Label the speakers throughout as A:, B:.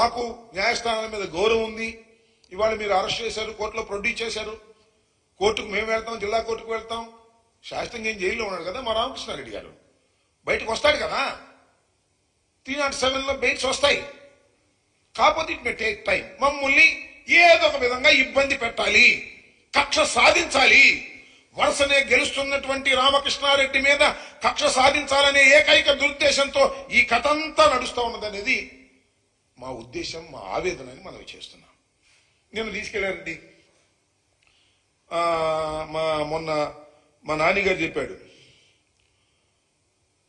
A: మాకు న్యాయస్థానాల మీద గౌరవం ఉంది. ఇవాళ మీరు అరెస్ట్ చేశారు, కోర్టులో ప్రొడ్యూస్ చేశారు, కోర్టుకు మేము వెళ్తాం, జిల్లా కోర్టుకు వెళ్తాం. శాస్త్రంగా ఏం జైల్లో ఉన్నాడు కదా మా రామకృష్ణారెడ్డి గారు, బయటకు వస్తాడు కదా. 307లో బెయిల్స్ వస్తాయి. కాకపోతే ఇట్ మే టేక్ టైం. మమ్మల్ని ఏదో ఒక విధంగా ఇబ్బంది పెట్టాలి, కక్ష సాధించాలి. వరుసనే గెలుస్తున్నటువంటి రామకృష్ణారెడ్డి మీద కక్ష సాధించాలనే ఏకైక దురుద్దేశంతో ఈ కథ అంతా నడుస్తూ ఉన్నదనేది మా ఉద్దేశం, మా ఆవేదన అని మనం చేస్తున్నాం. నేను తీసుకెళ్ళానండి. మొన్న మా నాన్నగారు చెప్పాడు,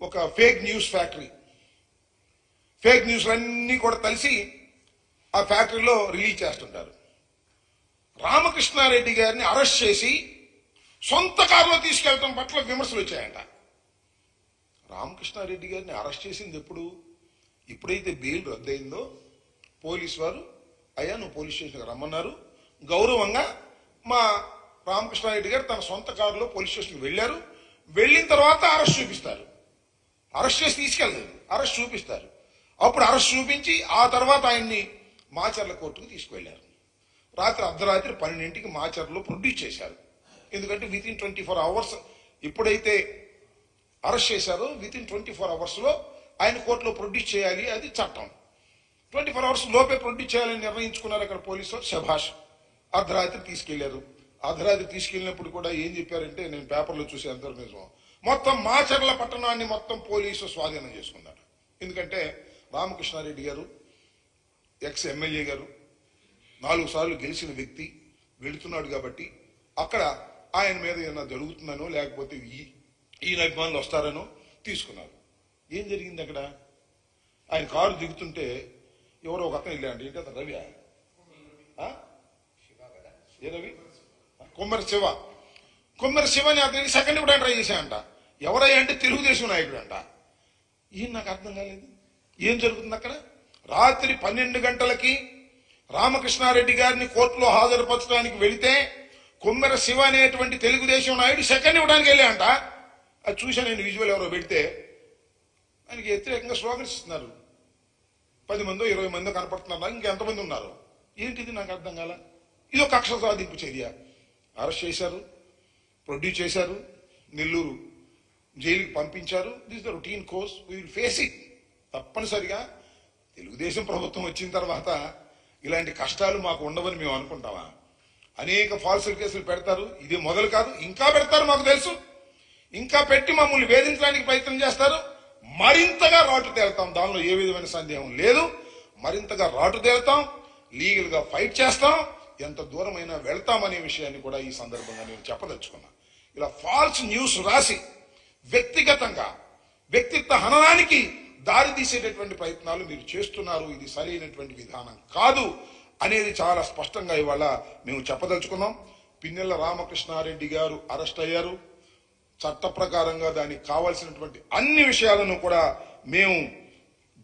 A: ఒక ఫేక్ న్యూస్ ఫ్యాక్టరీ, ఫేక్ న్యూస్లన్నీ కూడా కలిసి ఆ ఫ్యాక్టరీలో రిలీజ్ చేస్తుంటారు. రామకృష్ణారెడ్డి గారిని అరెస్ట్ చేసి సొంత కారులో తీసుకెళ్లడం పట్ల విమర్శలు వచ్చాయంట. రామకృష్ణారెడ్డి గారిని అరెస్ట్ చేసింది ఎప్పుడైతే బెయిల్ రద్దయిందో పోలీసు వారు, అయ్యా నువ్వు పోలీస్ స్టేషన్కి రమ్మన్నారు. గౌరవంగా మా రామకృష్ణారెడ్డి గారు తన సొంత కారులో పోలీస్ స్టేషన్కి వెళ్ళారు. వెళ్ళిన తర్వాత అరెస్ట్ చూపిస్తారు. అరెస్ట్ చేసి తీసుకెళ్ళలేదు, అరెస్ట్ చూపిస్తారు. అప్పుడు అరెస్ట్ చూపించి ఆ తర్వాత ఆయన్ని మాచర్ల కోర్టుకు తీసుకువెళ్లారు. రాత్రి అర్ధరాత్రి 12ంటికి మాచర్లో ప్రొడ్యూస్ చేశారు. ఎందుకంటే వితిన్ 24 అవర్స్ ఎప్పుడైతే అరెస్ట్ చేశారో వితిన్ 24 అవర్స్లో ఆయన కోర్టులో ప్రొడ్యూస్ చేయాలి, అది చట్టం. 24 అవర్స్ లోపే ప్రొడ్యూస్ చేయాలని నిర్ణయించుకున్నారు అక్కడ పోలీసులు. శభాష్. అర్ధరాత్రి తీసుకెళ్లారు. అర్ధరాత్రి తీసుకెళ్ళినప్పుడు కూడా ఏం చెప్పారంటే, నేను పేపర్లో చూసి ఎంత నిజం, మొత్తం మాచర్ల పట్టణాన్ని మొత్తం పోలీసు స్వాధీనం చేసుకున్నారు. ఎందుకంటే రామకృష్ణారెడ్డి గారు ఎక్స్ ఎమ్మెల్యే గారు 4 సార్లు గెలిచిన వ్యక్తి వెళుతున్నాడు కాబట్టి అక్కడ ఆయన మీద ఏమన్నా జరుగుతుందనో లేకపోతే ఈయన అభిమానులు వస్తారనో తీసుకున్నారు. ఏం జరిగింది అక్కడ? ఆయన కారు దిగుతుంటే ఎవరో ఒక అతను వెళ్ళాడు. ఏంటి అతను? రవి? ఏ రవి? కొమ్మరి శివని అతనికి సెకండ్ కూడా ట్రై చేశాయంట. ఎవరయ్యా అంటే తెలుగుదేశం నాయకుడు అంట. ఈయన నాకు అర్థం కాలేదు, ఏం జరుగుతుంది అక్కడ? రాత్రి 12 గంటలకి రామకృష్ణారెడ్డి గారిని కోర్టులో హాజరుపరచడానికి వెళితే కొమ్మెర శివ అనేటువంటి తెలుగుదేశం నాయుడు సెకండ్ ఇవ్వడానికి వెళ్ళాయంట. అది చూశాను నేను, విజువల్ ఎవరో పెడితే. ఆయనకి వ్యతిరేకంగా స్లోగన్స్ ఇస్తున్నారు. 10 మందో 20 మందో కనపడుతున్నారు, ఇంకెంతమంది ఉన్నారు? ఏంటిది నాకు అర్థం కాల. ఇది ఒక కక్ష సాధింపు చర్య. అరెస్ట్ చేశారు, ప్రొడ్యూస్ చేశారు, నెల్లూరు జైలుకి పంపించారు. This the routine course, we will face it. తప్పనిసరిగా తెలుగుదేశం ప్రభుత్వం వచ్చిన తర్వాత ఇలాంటి కష్టాలు మాకు ఉండవని మేము అనుకుంటామా? అనేక ఫాల్స్ కేసులు పెడతారు. ఇది మొదలు కాదు, ఇంకా పెడతారు, మాకు తెలుసు. ఇంకా పెట్టి మమ్మల్ని వేధించడానికి ప్రయత్నం చేస్తారు. మరింతగా రాటు తేలుతాం, దానిలో ఏ విధమైన సందేహం లేదు. మరింతగా రాటు తేలుతాం, లీగల్ గా ఫైట్ చేస్తాం, ఎంత దూరమైనా వెళ్తామనే విషయాన్ని కూడా ఈ సందర్భంగా నేను చెప్పదలుచుకున్నా. ఇలా ఫాల్స్ న్యూస్ రాసి వ్యక్తిగతంగా వ్యక్తిత్వ హననానికి దారి తీసేటటువంటి ప్రయత్నాలు మీరు చేస్తున్నారు. ఇది సరైనటువంటి విధానం కాదు అనేది చాలా స్పష్టంగా ఇవాళ మేము చెప్పదలుచుకున్నాం. పిన్నెల రామకృష్ణారెడ్డి గారు అరెస్ట్ అయ్యారు. చట్ట ప్రకారంగా దానికి కావాల్సినటువంటి అన్ని విషయాలను కూడా మేము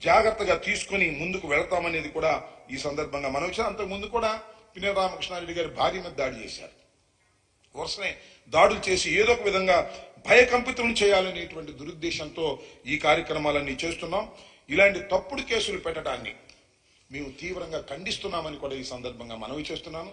A: జాగ్రత్తగా తీసుకుని ముందుకు వెళతామనేది కూడా ఈ సందర్భంగా మనం ఇచ్చాం. అంతకుముందు కూడా పిన్నెల రామకృష్ణారెడ్డి గారి భార్య మీద దాడి చేశారు. వరుసనే దాడులు చేసి ఏదో ఒక విధంగా భయకంపితులను చేయాలనేటువంటి దురుద్దేశంతో ఈ కార్యక్రమాలన్నీ చేస్తున్నాం. ఇలాంటి తప్పుడు కేసులు పెట్టడాన్ని మేము తీవ్రంగా ఖండిస్తున్నామని కూడా ఈ సందర్భంగా మనవి చేస్తున్నాను.